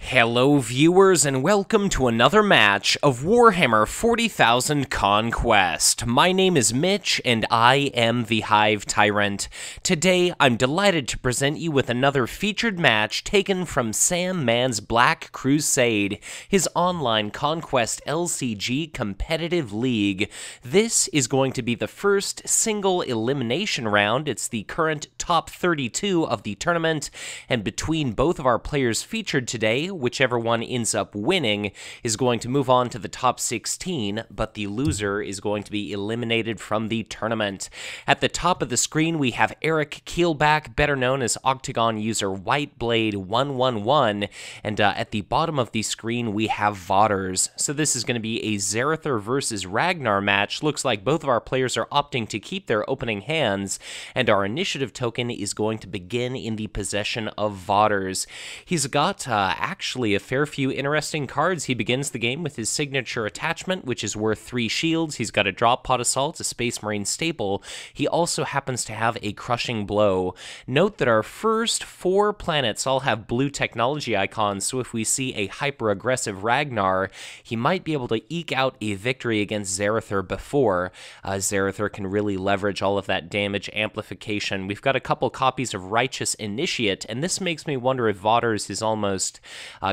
Hello viewers and welcome to another match of Warhammer 40,000 Conquest. My name is Mitch and I am the Hive Tyrant. Today I'm delighted to present you with another featured match taken from Sam Mann's Black Crusade, his online Conquest LCG competitive league. This is going to be the first single elimination round. It's the current top 32 of the tournament, and between both of our players featured today, whichever one ends up winning is going to move on to the top 16, but the loser is going to be eliminated from the tournament. At the top of the screen, we have Eric Keelback, better known as Octagon user Whiteblade111, and at the bottom of the screen, we have Vodders. So this is going to be a Zerathor versus Ragnar match. Looks like both of our players are opting to keep their opening hands, and our initiative token is going to begin in the possession of Vodders. He's got actually a fair few interesting cards. He begins the game with his signature attachment, which is worth 3 shields. He's got a Drop Pod Assault, a Space Marine staple. He also happens to have a Crushing Blow. Note that our first 4 planets all have blue technology icons, so if we see a hyper-aggressive Ragnar, he might be able to eke out a victory against Zerathor before Zerathor can really leverage all of that damage amplification. We've got a couple copies of Righteous Initiate, and this makes me wonder if Vodders is almost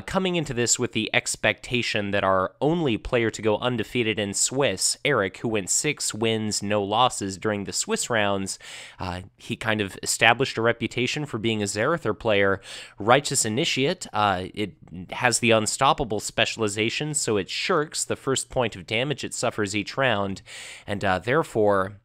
coming into this with the expectation that our only player to go undefeated in Swiss, Eric, who went 6 wins, no losses during the Swiss rounds, he kind of established a reputation for being a Zerathor player. Righteous Initiate, it has the Unstoppable specialization, so it shirks the first point of damage it suffers each round, and therefore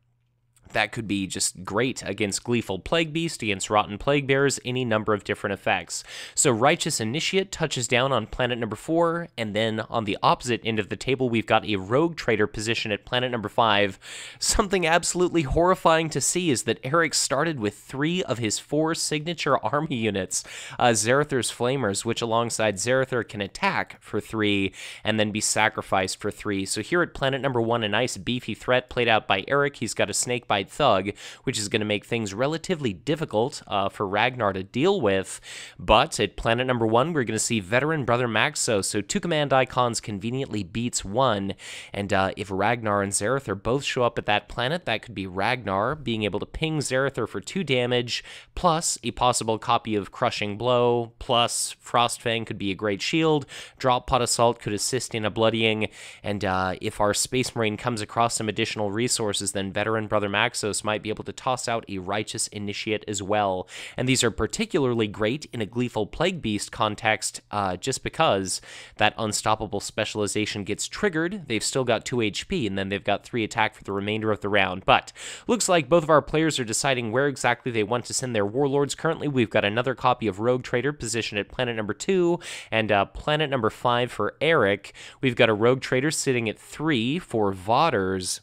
that could be just great against Gleeful Plague Beast, against Rotten Plague Bears, any number of different effects. So Righteous Initiate touches down on planet number 4, and then on the opposite end of the table, we've got a Rogue Trader position at planet number 5. Something absolutely horrifying to see is that Eric started with 3 of his 4 signature army units, Zerathor's Flamers, which alongside Zerathor can attack for 3 and then be sacrificed for 3. So here at planet number 1, a nice beefy threat played out by Eric. He's got a Snakebite Thug, which is going to make things relatively difficult for Ragnar to deal with. But at planet number 1, we're going to see Veteran Brother Maxo, so 2 command icons conveniently beats 1, and if Ragnar and Zerathor both show up at that planet, that could be Ragnar being able to ping Zerathor for 2 damage, plus a possible copy of Crushing Blow, plus Frostfang could be a great shield, Drop Pod Assault could assist in a bloodying, and if our Space Marine comes across some additional resources, then Veteran Brother Maxo might be able to toss out a Righteous Initiate as well. And these are particularly great in a Gleeful Plague Beast context, just because that Unstoppable specialization gets triggered. They've still got 2 HP, and then they've got 3 attack for the remainder of the round. But looks like both of our players are deciding where exactly they want to send their Warlords. Currently, we've got another copy of Rogue Trader positioned at planet number 2, and planet number 5 for Eric. We've got a Rogue Trader sitting at 3 for Vodders.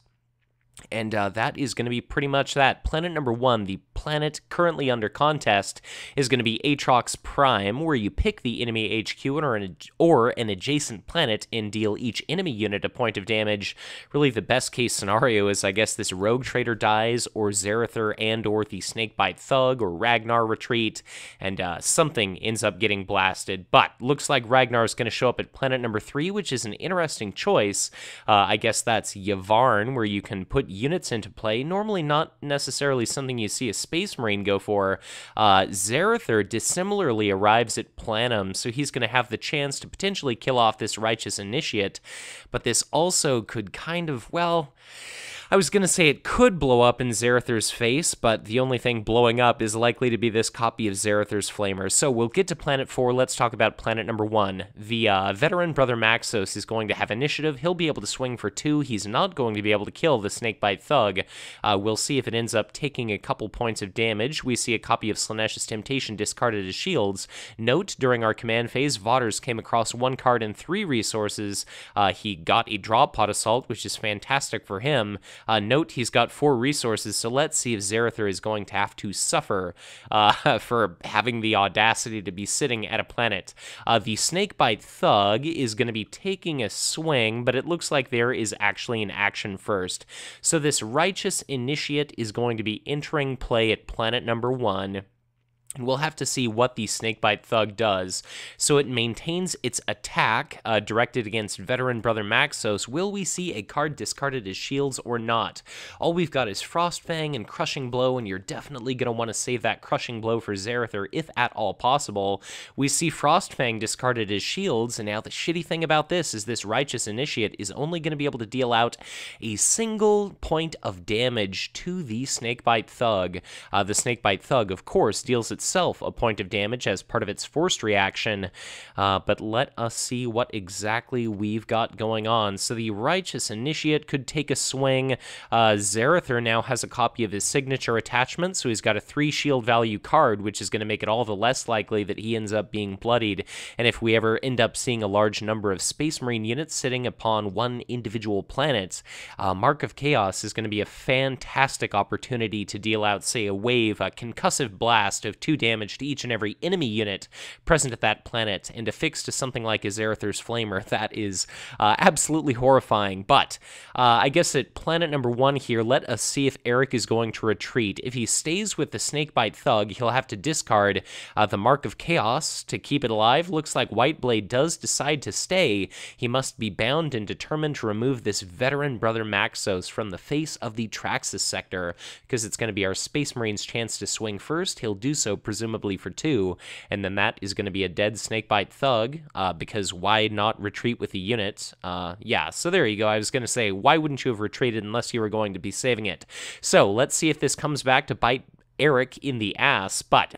And that is going to be pretty much that. Planet number 1, the planet currently under contest, is going to be Aatrox Prime, where you pick the enemy HQ or an adjacent planet and deal each enemy unit a point of damage. Really, the best case scenario is, I guess, this Rogue Trader dies, or Zerathor and or the Snakebite Thug or Ragnar retreat, and something ends up getting blasted. But looks like Ragnar is going to show up at planet number 3, which is an interesting choice. I guess that's Yavvarn, where you can put units into play. Normally not necessarily something you see a Space Marine go for. Zerathor dissimilarly arrives at Planum, so he's going to have the chance to potentially kill off this Righteous Initiate, but this also could kind of, well, I was going to say it could blow up in Zerathor's face, but the only thing blowing up is likely to be this copy of Zerathor's Flamers. So we'll get to Planet 4. Let's talk about Planet number 1. The Veteran Brother Maxos is going to have initiative. He'll be able to swing for 2. He's not going to be able to kill the Snakebite Thug. We'll see if it ends up taking a couple points of damage. We see a copy of Slaanesha's Temptation discarded as shields. Note, during our command phase, Vodders came across 1 card and 3 resources. He got a Drop Pod Assault, which is fantastic for him. Note he's got 4 resources, so let's see if Zerathor is going to have to suffer for having the audacity to be sitting at a planet. The Snakebite Thug is going to be taking a swing, but it looks like there is actually an action first. So this Righteous Initiate is going to be entering play at planet number 1. And we'll have to see what the Snakebite Thug does. So it maintains its attack directed against Veteran Brother Maxos. Will we see a card discarded as shields or not? All we've got is Frostfang and Crushing Blow, and you're definitely going to want to save that Crushing Blow for Zerathor if at all possible. We see Frostfang discarded as shields, and now the shitty thing about this is this Righteous Initiate is only going to be able to deal out a single point of damage to the Snakebite Thug. The Snakebite Thug, of course, deals itself a point of damage as part of its forced reaction, but let us see what exactly we've got going on. So the Righteous Initiate could take a swing. Zerathor now has a copy of his signature attachment, so he's got a 3 shield value card, which is going to make it all the less likely that he ends up being bloodied. And if we ever end up seeing a large number of Space Marine units sitting upon one individual planet, Mark of Chaos is going to be a fantastic opportunity to deal out, say, a wave, a concussive blast of 2 damage to each and every enemy unit present at that planet, and affix to something like a Zerathor's Flamer. That is absolutely horrifying. But I guess at planet number 1 here, let us see if Eric is going to retreat. If he stays with the Snakebite Thug, he'll have to discard the Mark of Chaos to keep it alive. Looks like Whiteblade does decide to stay. He must be bound and determined to remove this Veteran Brother Maxos from the face of the Traxxas sector, because it's going to be our Space Marine's chance to swing first. He'll do so presumably for 2, and then that is going to be a dead Snakebite Thug, because why not retreat with a unit? Yeah, so there you go. I was going to say, why wouldn't you have retreated unless you were going to be saving it? So let's see if this comes back to bite Eric in the ass, but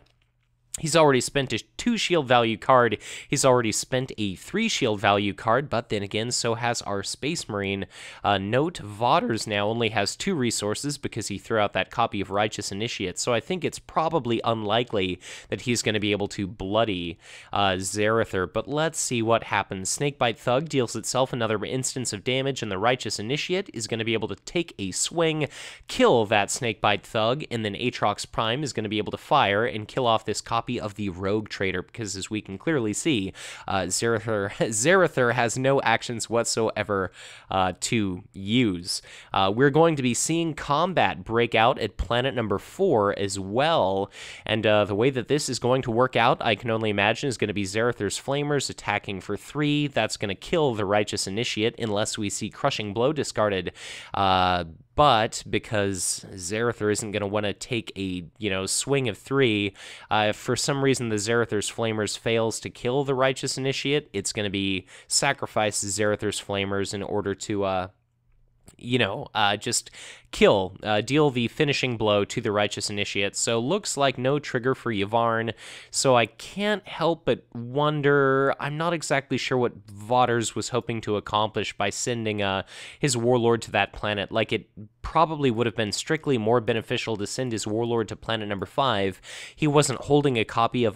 he's already spent a 2 shield value card. He's already spent a 3 shield value card, but then again, so has our Space Marine. Note, Vauders now only has 2 resources because he threw out that copy of Righteous Initiate, so I think it's probably unlikely that he's going to be able to bloody Zerathor, but let's see what happens. Snakebite Thug deals itself another instance of damage, and the Righteous Initiate is going to be able to take a swing, kill that Snakebite Thug, and then Aatrox Prime is going to be able to fire and kill off this copy of the Rogue Trader, because as we can clearly see, Zerathor has no actions whatsoever to use. We're going to be seeing combat break out at planet number 4 as well, and the way that this is going to work out, I can only imagine, is going to be Zerathor's Flamers attacking for 3. That's going to kill the Righteous Initiate unless we see Crushing Blow discarded. But because Zerathor isn't going to want to take a, swing of 3, for some reason the Zerathor's Flamers fails to kill the Righteous Initiate, it's going to be sacrifice Zerathor's Flamers in order to, just deal the finishing blow to the Righteous Initiate. So looks like no trigger for Yvarn, so I can't help but wonder, I'm not exactly sure what Vauders was hoping to accomplish by sending his Warlord to that planet. Like, it probably would have been strictly more beneficial to send his Warlord to planet number 5. He wasn't holding a copy of,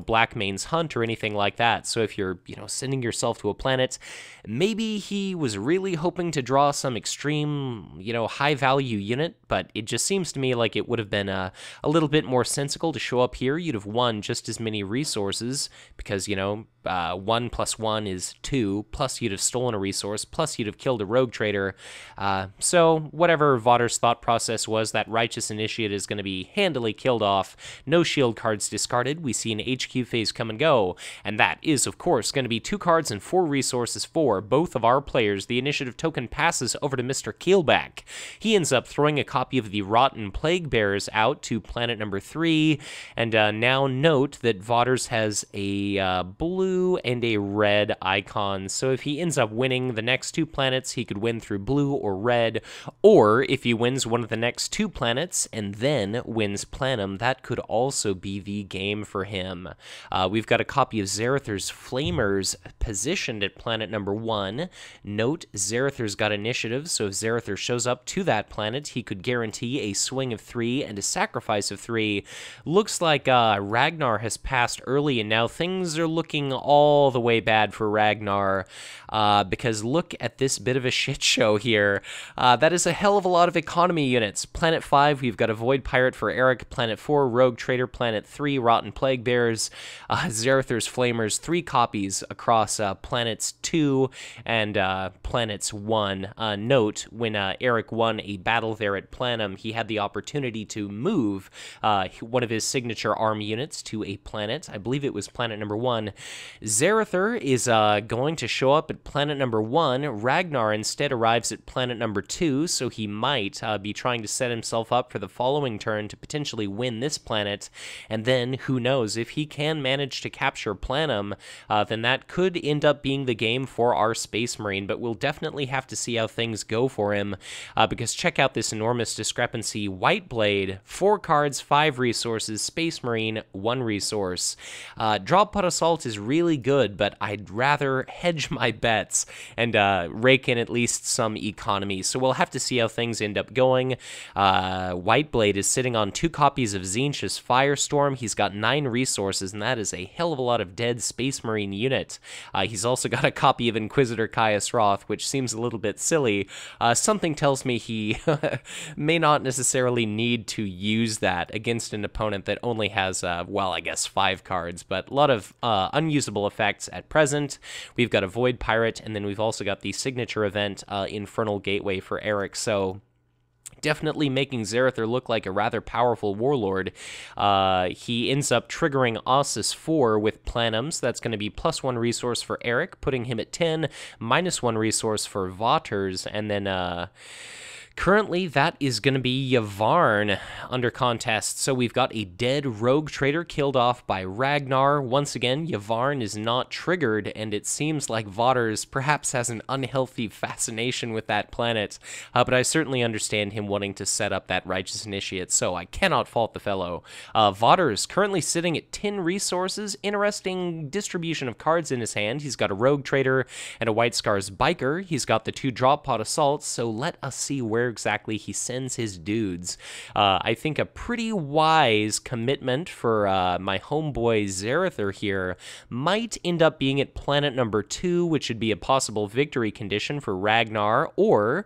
Blackmane's Hunt or anything like that, so if you're, sending yourself to a planet, maybe he was really hoping to draw some extreme, high-value unit, but it just seems to me like it would have been a little bit more sensible to show up here. You'd have won just as many resources, because, 1 plus 1 is 2, plus you'd have stolen a resource, plus you'd have killed a Rogue Trader. So whatever Vauders' thought process was, that Righteous Initiate is going to be handily killed off. No shield cards discarded. We see an HQ phase come and go, and that is, of course, going to be 2 cards and 4 resources for both of our players. The initiative token passes over to Mr. Keelback. He ends up throwing a copy of the Rotten Plague Bears out to planet number 3, and now note that Vauders has a blue and a red icon, so if he ends up winning the next 2 planets, he could win through blue or red, or if he wins one of the next 2 planets and then wins Planum, that could also be the game for him. We've got a copy of Zerathor's Flamers positioned at planet number 1. Note, Zerathor's got initiative, so if Zerathor shows up to that planet, he could guarantee a swing of 3 and a sacrifice of 3. Looks like Ragnar has passed early, and now things are looking all the way bad for Ragnar, because look at this bit of a shit show here. That is a hell of a lot of economy units. Planet 5, we've got a Void Pirate for Eric. Planet 4, Rogue Trader. Planet 3, Rotten Plague Bears. Zerathur's Flamers, 3 copies across planets 2 and planets 1. Note, when Eric won a battle there at Planum, he had the opportunity to move one of his signature arm units to a planet. I believe it was planet number 1. Zerathur is going to show up at planet number 1. Ragnar instead arrives at planet number 2, so he might be trying to set himself up for the following turn to potentially win this planet. And then, who knows, if he can manage to capture Planum, then that could end up being the game for our Space Marine, but we'll definitely have to see how things go for him, because check out this enormous discrepancy. Whiteblade, 4 cards, 5 resources. Space Marine, 1 resource. Drop Pod Assault is really good, but I'd rather hedge my bets and rake in at least some economy, so we'll have to see how things end up going. Whiteblade is sitting on 2 copies of Tzeentch's Firestorm. He's got 9 resources, and that is a hell of a lot of dead Space Marine unit. He's also got a copy of Inquisitor Caius Roth, which seems a little bit silly. Something tells me he may not necessarily need to use that against an opponent that only has, well, I guess 5 cards, but a lot of unusable effects at present. We've got a Void Pirate, and then we've also got the signature event, Infernal Gateway for Eric, so definitely making Zerathur look like a rather powerful warlord. He ends up triggering Ossus 4 with Planums. That's going to be +1 resource for Eric, putting him at 10, -1 resource for Vaughters, and then currently, that is going to be Yvarn under contest. So we've got a dead Rogue Trader killed off by Ragnar. Once again, Yvarn is not triggered, and it seems like Vaughters perhaps has an unhealthy fascination with that planet. But I certainly understand him wanting to set up that Righteous Initiate, so I cannot fault the fellow. Vaughters currently sitting at 10 resources. Interesting distribution of cards in his hand. He's got a Rogue Trader and a White Scars Biker. He's got the 2 Drop Pod Assaults, so let us see where exactly he sends his dudes. I think a pretty wise commitment for my homeboy Zerathur here might end up being at planet number 2, which would be a possible victory condition for Ragnar, or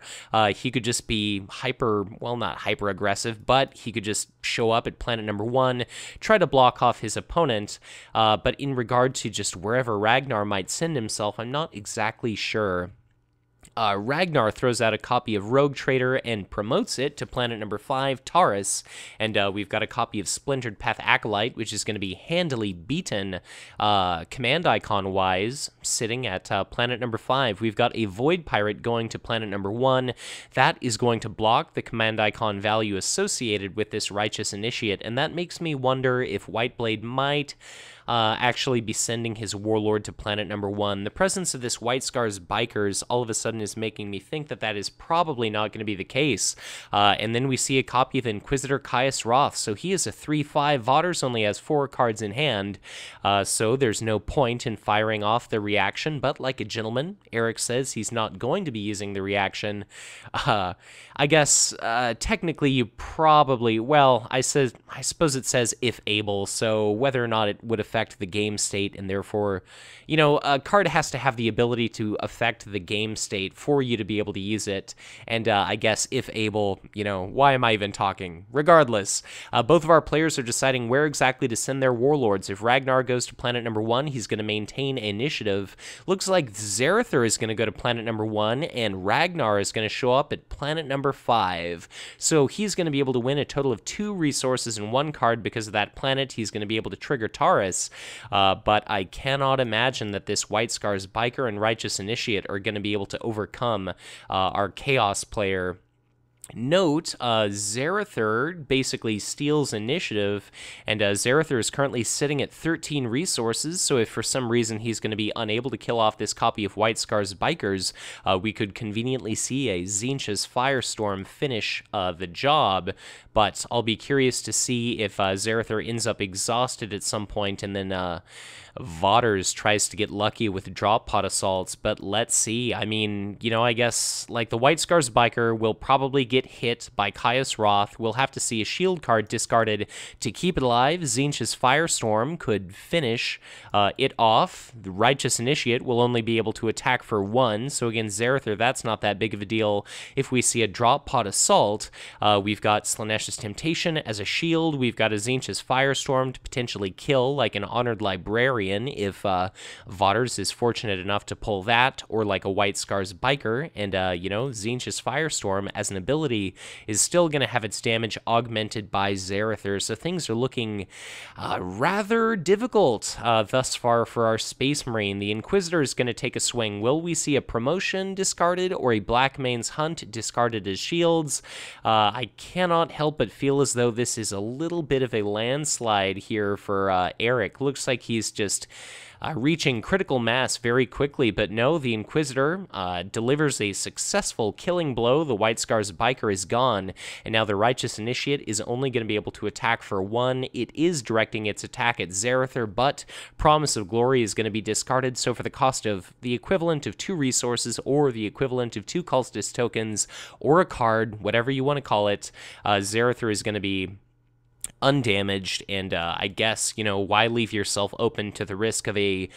he could just be not hyper aggressive, but he could just show up at planet number 1, try to block off his opponent, but in regard to just wherever Ragnar might send himself, I'm not exactly sure. Ragnar throws out a copy of Rogue Trader and promotes it to planet number 5, Taurus, and we've got a copy of Splintered Path Acolyte, which is going to be handily beaten command icon-wise, sitting at planet number 5. We've got a Void Pirate going to planet number 1. That is going to block the command icon value associated with this Righteous Initiate, and that makes me wonder if Whiteblade might actually be sending his Warlord to planet number 1. The presence of this White Scars Bikers all of a sudden is making me think that that is probably not going to be the case. And then we see a copy of Inquisitor Caius Roth, so he is a 3/5. Vaughters only has 4 cards in hand, so there's no point in firing off the reaction, but like a gentleman, Eric says he's not going to be using the reaction. I guess technically you probably, well, I suppose it says if able, so whether or not it would affect the game state, and therefore, you know, a card has to have the ability to affect the game state for you to be able to use it, and I guess if able, you know, why am I even talking? Regardless, both of our players are deciding where exactly to send their warlords. If Ragnar goes to planet number 1, he's going to maintain initiative. Looks like Zerathur is going to go to planet number 1, and Ragnar is going to show up at planet number 5. So he's going to be able to win a total of 2 resources and 1 card because of that planet. He's going to be able to trigger Taurus, but I cannot imagine that this White Scars Biker and Righteous Initiate are going to be able to overcome our Chaos player. Note, Zerathur basically steals initiative, and Zerathur is currently sitting at 13 resources, so if for some reason he's going to be unable to kill off this copy of White Scars Bikers, we could conveniently see a Tzeentch's Firestorm finish the job, but I'll be curious to see if Zerathur ends up exhausted at some point, and then Vaughters tries to get lucky with Drop Pod Assaults, but let's see. I mean, you know, I guess, like, the White Scars Biker will probably get get hit by Caius Roth. We'll have to see a shield card discarded to keep it alive. Tzeentch's Firestorm could finish it off. The Righteous Initiate will only be able to attack for 1, so against Zerathor, that's not that big of a deal. If we see a Drop Pod Assault, we've got Slaanesh's Temptation as a shield. We've got a Tzeentch's Firestorm to potentially kill, like an Honored Librarian, if Vaughters is fortunate enough to pull that, or like a White Scars Biker, and, Tzeentch's Firestorm as an ability is still going to have its damage augmented by Zerathor, so things are looking rather difficult thus far for our Space Marine. The Inquisitor is going to take a swing. Will we see a promotion discarded or a Black Mane's Hunt discarded as shields? I cannot help but feel as though this is a little bit of a landslide here for Eric. Looks like he's just reaching critical mass very quickly, but no, the Inquisitor delivers a successful killing blow. The White Scars Biker is gone, and now the Righteous Initiate is only going to be able to attack for 1. It is directing its attack at Zerathor, but Promise of Glory is going to be discarded, so for the cost of the equivalent of 2 resources, or the equivalent of 2 Cultist tokens, or a card, whatever you want to call it, Zerathor is going to be undamaged, and I guess, why leave yourself open to the risk of a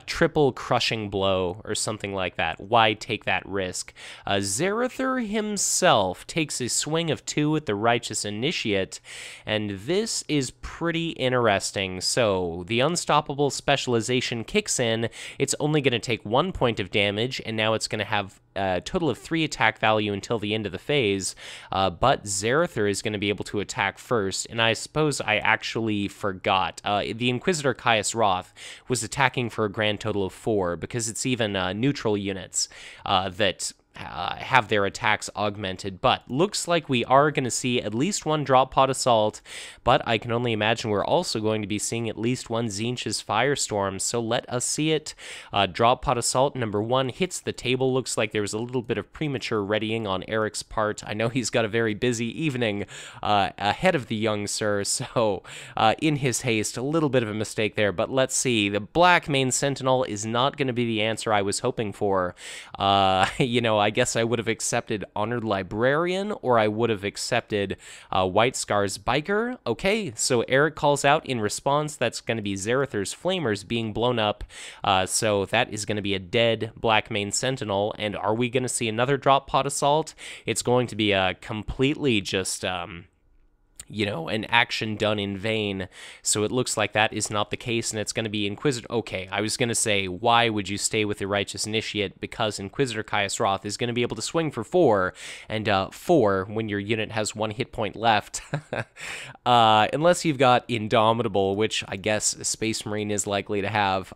triple crushing blow or something like that? Why take that risk? Zerathor himself takes a swing of 2 at the Righteous Initiate, and this is pretty interesting. So, the Unstoppable Specialization kicks in, it's only going to take 1 point of damage, and now it's going to have a total of 3 attack value until the end of the phase, but Zerathor is going to be able to attack first, and I suppose I actually forgot. The Inquisitor Caius Roth was attacking for a grand total of 4, because it's even neutral units that have their attacks augmented, but looks like we are going to see at least 1 Drop Pod Assault, but I can only imagine we're also going to be seeing at least 1 Tzeentch's Firestorm, so let us see it. Drop Pod Assault number 1 hits the table. Looks like there was a little bit of premature readying on Eric's part. I know he's got a very busy evening ahead of the young sir, so in his haste, a little bit of a mistake there, but let's see. The Black Mane Sentinel is not going to be the answer I was hoping for. I guess I would have accepted Honored Librarian, or I would have accepted White Scars Biker. Okay, so Eric calls out in response. That's going to be Zerathor's Flamers being blown up. So that is going to be a dead Black Mane Sentinel. And are we going to see another Drop Pod Assault? It's going to be a completely just an action done in vain, so it looks like that is not the case, and it's going to be Inquisitor. Okay, I was going to say, why would you stay with the Righteous Initiate? Because Inquisitor Caius Roth is going to be able to swing for 4, and 4 when your unit has 1 hit point left. Unless you've got Indomitable, which I guess a Space Marine is likely to have.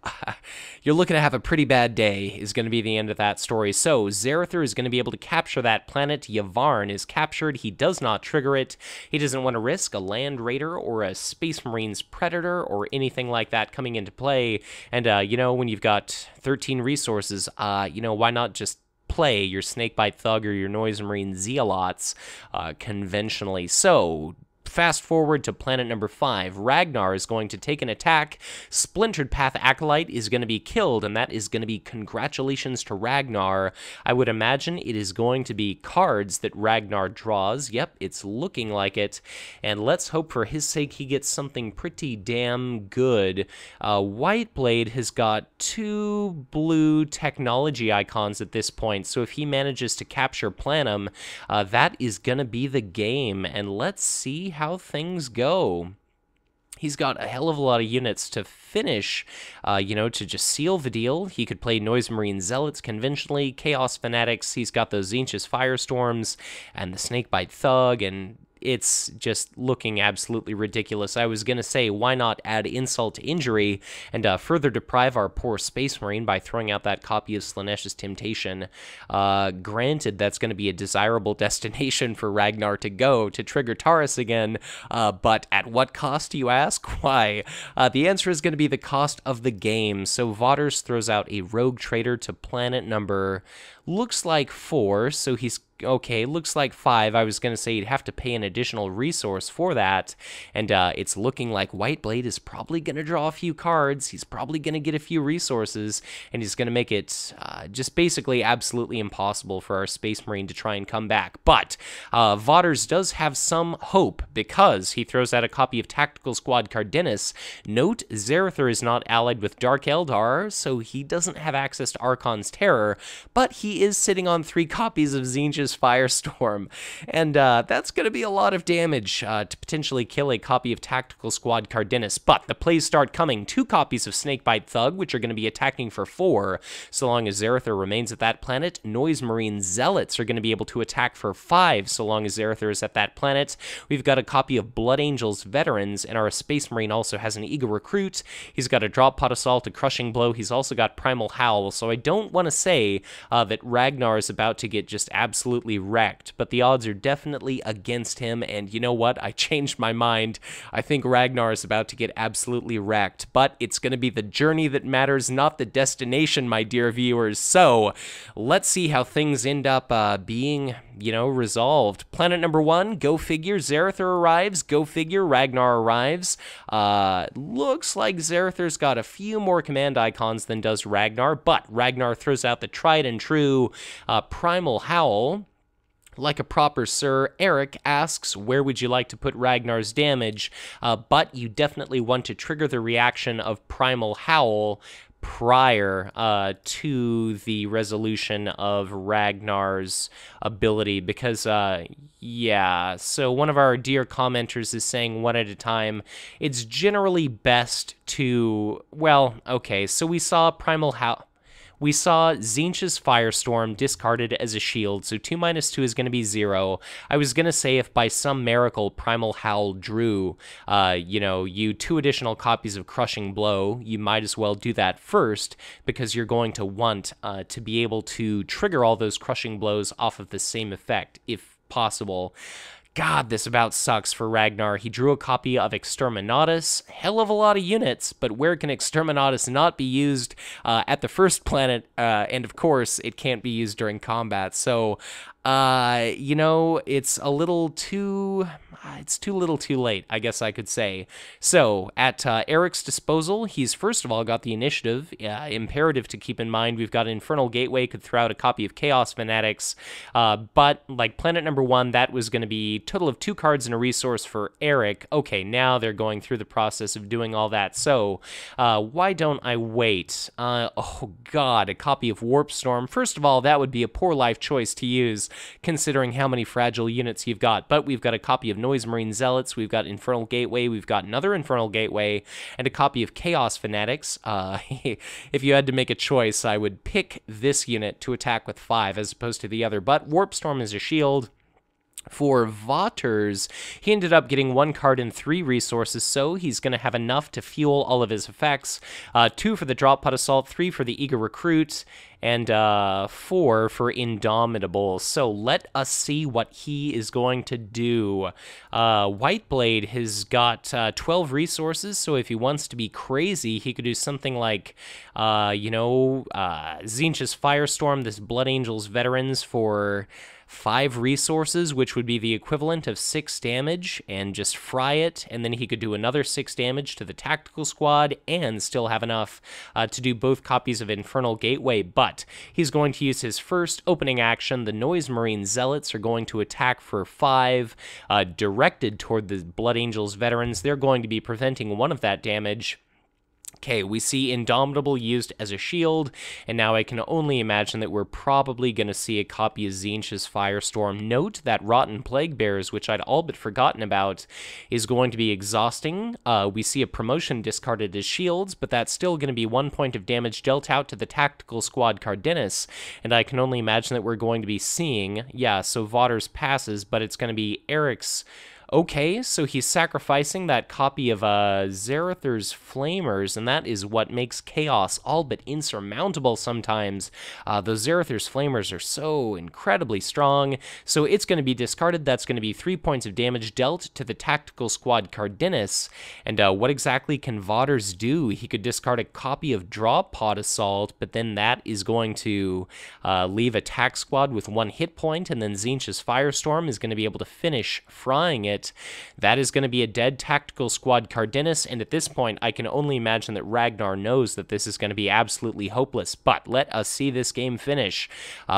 You're looking to have a pretty bad day, is going to be the end of that story. So, Zerathor is going to be able to capture that planet. Yavvarn is captured. He does not trigger it. He doesn't want to risk a Land Raider or a Space Marine's Predator or anything like that coming into play. And, when you've got 13 resources, why not just play your Snakebite Thug or your Noise Marine Zealots conventionally? So, fast forward to planet number 5. Ragnar is going to take an attack. Splintered Path Acolyte is going to be killed, and that is going to be congratulations to Ragnar. I would imagine it is going to be cards that Ragnar draws. Yep, it's looking like it. And let's hope for his sake he gets something pretty damn good. Whiteblade has got 2 blue technology icons at this point, so if he manages to capture Planum, that is going to be the game. And let's see how things go. He's got a hell of a lot of units to finish, to just seal the deal. He could play Noise Marine Zealots conventionally, Chaos Fanatics. He's got those Tzeentch's Firestorms and the Snakebite Thug, and it's just looking absolutely ridiculous. I was going to say, why not add insult to injury and further deprive our poor Space Marine by throwing out that copy of Slaanesh's Temptation? Granted, that's going to be a desirable destination for Ragnar to go to trigger Taurus again, but at what cost, you ask? Why? The answer is going to be the cost of the game. So Vaughters throws out a Rogue Trader to planet number, looks like 4, so he's okay, looks like 5. I was going to say you'd have to pay an additional resource for that, and it's looking like Whiteblade is probably going to draw a few cards. He's probably going to get a few resources, and he's going to make it just basically absolutely impossible for our Space Marine to try and come back. But Vaughters does have some hope, because he throws out a copy of Tactical Squad Cardenas. Note, Zerathor is not allied with Dark Eldar, so he doesn't have access to Archon's Terror, but he is sitting on 3 copies of Tzeentch's Firestorm, and that's going to be a lot of damage to potentially kill a copy of Tactical Squad Cardenas. But the plays start coming. 2 copies of Snakebite Thug, which are going to be attacking for 4, so long as Zerathor remains at that planet. Noise Marine Zealots are going to be able to attack for 5, so long as Zerathor is at that planet. We've got a copy of Blood Angels Veterans, and our Space Marine also has an Eagle Recruit. He's got a Drop Pod Assault, a Crushing Blow. He's also got Primal Howl, so I don't want to say that Ragnar is about to get just absolutely wrecked, but the odds are definitely against him, and you know what? I changed my mind. I think Ragnar is about to get absolutely wrecked, but it's going to be the journey that matters, not the destination, my dear viewers. So let's see how things end up being, resolved. Planet number 1, go figure, Zerathor arrives. Go figure, Ragnar arrives. Looks like Zerathor's got a few more command icons than does Ragnar, but Ragnar throws out the tried and true Primal Howl. Like a proper sir, Eric asks, where would you like to put Ragnar's damage? But you definitely want to trigger the reaction of Primal Howl prior to the resolution of Ragnar's ability, because yeah, so one of our dear commenters is saying one at a time. It's generally best to, well, okay, so we saw Primal Howl. We saw Tzeentch's Firestorm discarded as a shield, so 2 minus 2 is going to be 0. I was going to say if by some miracle Primal Howl drew, you 2 additional copies of Crushing Blow, you might as well do that first, because you're going to want to be able to trigger all those Crushing Blows off of the same effect, if possible. God, this about sucks for Ragnar. He drew a copy of Exterminatus. Hell of a lot of units, but where can Exterminatus not be used at the first planet? And of course, it can't be used during combat. So, it's a little too... it's too little too late, I guess I could say. So, at Eric's disposal, he's first of all got the initiative. Imperative to keep in mind, we've got Infernal Gateway, could throw out a copy of Chaos Fanatics, but like planet number 1, that was going to be total of 2 cards and a resource for Eric. Okay, now they're going through the process of doing all that, so why don't I wait? Oh god, a copy of Warp Storm. First of all, that would be a poor life choice to use, considering how many fragile units you've got, but we've got a copy of Noise Marine Zealots, we've got Infernal Gateway, we've got another Infernal Gateway, and a copy of Chaos Fanatics. If you had to make a choice, I would pick this unit to attack with 5 as opposed to the other, but Warp Storm is a shield. For Vaughters, he ended up getting 1 card and 3 resources, so he's going to have enough to fuel all of his effects. 2 for the Drop Pod Assault, 3 for the Eager Recruit, and 4 for Indomitable. So let us see what he is going to do. Whiteblade has got 12 resources, so if he wants to be crazy, he could do something like, Tzeentch's Firestorm, this Blood Angels Veterans for 5 resources, which would be the equivalent of 6 damage, and just fry it, and then he could do another 6 damage to the Tactical Squad, and still have enough to do both copies of Infernal Gateway, but he's going to use his first opening action. The Noise Marine Zealots are going to attack for 5, directed toward the Blood Angels Veterans. They're going to be preventing 1 of that damage. Okay, we see Indomitable used as a shield, and now I can only imagine that we're probably going to see a copy of Tzeentch's Firestorm. Note that Rotten Plague Bears, which I'd all but forgotten about, is going to be exhausting. We see a promotion discarded as shields, but that's still going to be 1 point of damage dealt out to the Tactical Squad Cardenas, and I can only imagine that we're going to be seeing, yeah, so Vaughters passes, but it's going to be Eric's Okay, so he's sacrificing that copy of Zarathar's Flamers, and that is what makes chaos all but insurmountable sometimes. Those Zarathar's Flamers are so incredibly strong, so it's going to be discarded. That's going to be 3 points of damage dealt to the Tactical Squad Cardenas. And what exactly can Vaughters do? He could discard a copy of Drop Pod Assault, but then that is going to leave Attack Squad with 1 hit point, and then Tzeentch's Firestorm is going to be able to finish frying it. That is going to be a dead Tactical Squad Cardenas, and at this point, I can only imagine that Ragnar knows that this is going to be absolutely hopeless, but let us see this game finish.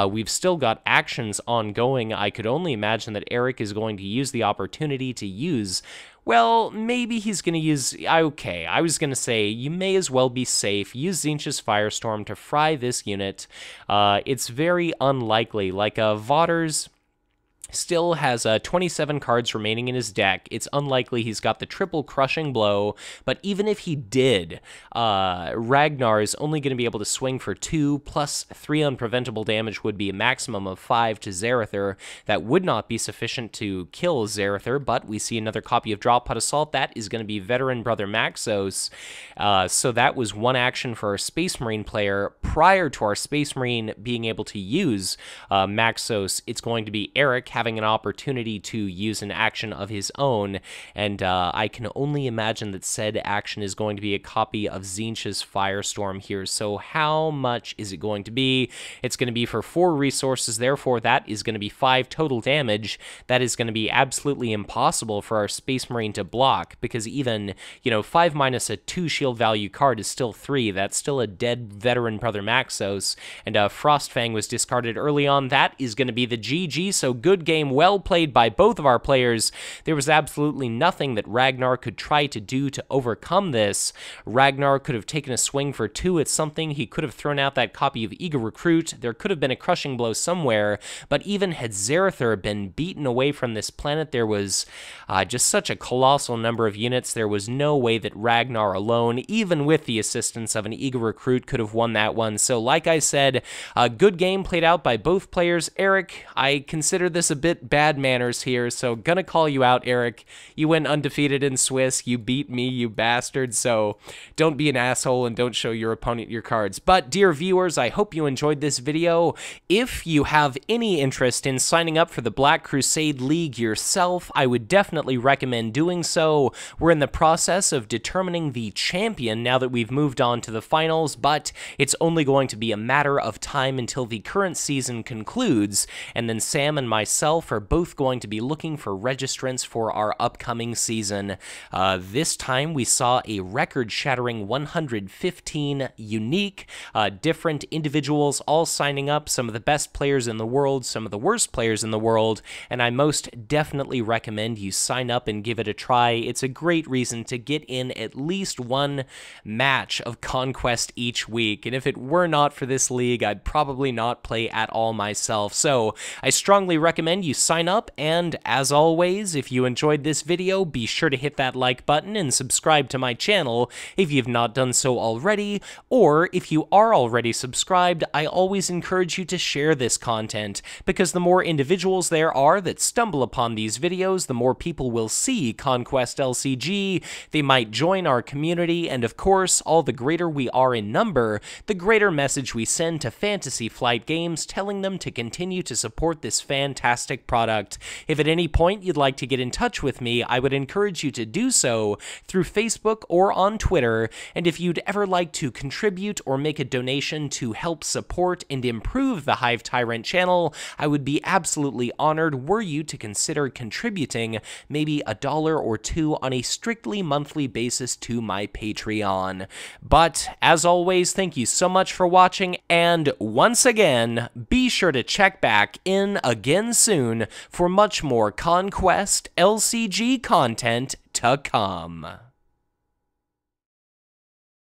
We've still got actions ongoing. I could only imagine that Eric is going to use the opportunity to use... Well, maybe he's going to use... Okay, I was going to say, you may as well be safe. Use Tzeentch's Firestorm to fry this unit. It's very unlikely. Like, Vaughters still has 27 cards remaining in his deck. It's unlikely he's got the triple crushing blow, but even if he did, Ragnar is only going to be able to swing for 2, plus 3 unpreventable damage would be a maximum of 5 to Zarathar. That would not be sufficient to kill Zarathar, but we see another copy of Drop Pod Assault. That is going to be Veteran Brother Maxos. So that was 1 action for our Space Marine player. Prior to our Space Marine being able to use Maxos, it's going to be Eric having an opportunity to use an action of his own, and I can only imagine that said action is going to be a copy of Tzeentch's Firestorm here. So how much is it going to be? It's going to be for 4 resources, therefore that is going to be 5 total damage. That is going to be absolutely impossible for our Space Marine to block, because even, 5 minus a 2 shield value card is still 3. That's still a dead Veteran Brother Maxos, and Frostfang was discarded early on. That is going to be the GG, so good game, well played by both of our players. There was absolutely nothing that Ragnar could try to do to overcome this. Ragnar could have taken a swing for 2 at something. He could have thrown out that copy of Eager Recruit. There could have been a crushing blow somewhere, but even had Zarathar been beaten away from this planet, there was just such a colossal number of units. There was no way that Ragnar alone, even with the assistance of an Eager Recruit, could have won that one. So like I said, a good game played out by both players. Eric, I consider this a bit bad manners here, so gonna call you out, Eric. You went undefeated in Swiss. You beat me, you bastard, so don't be an asshole and don't show your opponent your cards. But dear viewers, I hope you enjoyed this video. If you have any interest in signing up for the Black Crusade League yourself, I would definitely recommend doing so. We're in the process of determining the champion now that we've moved on to the finals, but it's only going to be a matter of time until the current season concludes, and then Sam and myself are both going to be looking for registrants for our upcoming season. This time we saw a record-shattering 115 unique, different individuals all signing up, some of the best players in the world, some of the worst players in the world, and I most definitely recommend you sign up and give it a try. It's a great reason to get in at least 1 match of Conquest each week, and if it were not for this league, I'd probably not play at all myself. So I strongly recommend you sign up, and as always, if you enjoyed this video, be sure to hit that like button and subscribe to my channel if you've not done so already, or if you are already subscribed, I always encourage you to share this content, because the more individuals there are that stumble upon these videos, the more people will see Conquest LCG, they might join our community, and of course, all the greater we are in number, the greater message we send to Fantasy Flight Games telling them to continue to support this fantastic product. If at any point you'd like to get in touch with me, I would encourage you to do so through Facebook or on Twitter, and if you'd ever like to contribute or make a donation to help support and improve the Hive Tyrant channel, I would be absolutely honored were you to consider contributing maybe $1 or $2 on a strictly monthly basis to my Patreon. But as always, thank you so much for watching, and once again, be sure to check back in again soon for much more Conquest LCG content to come.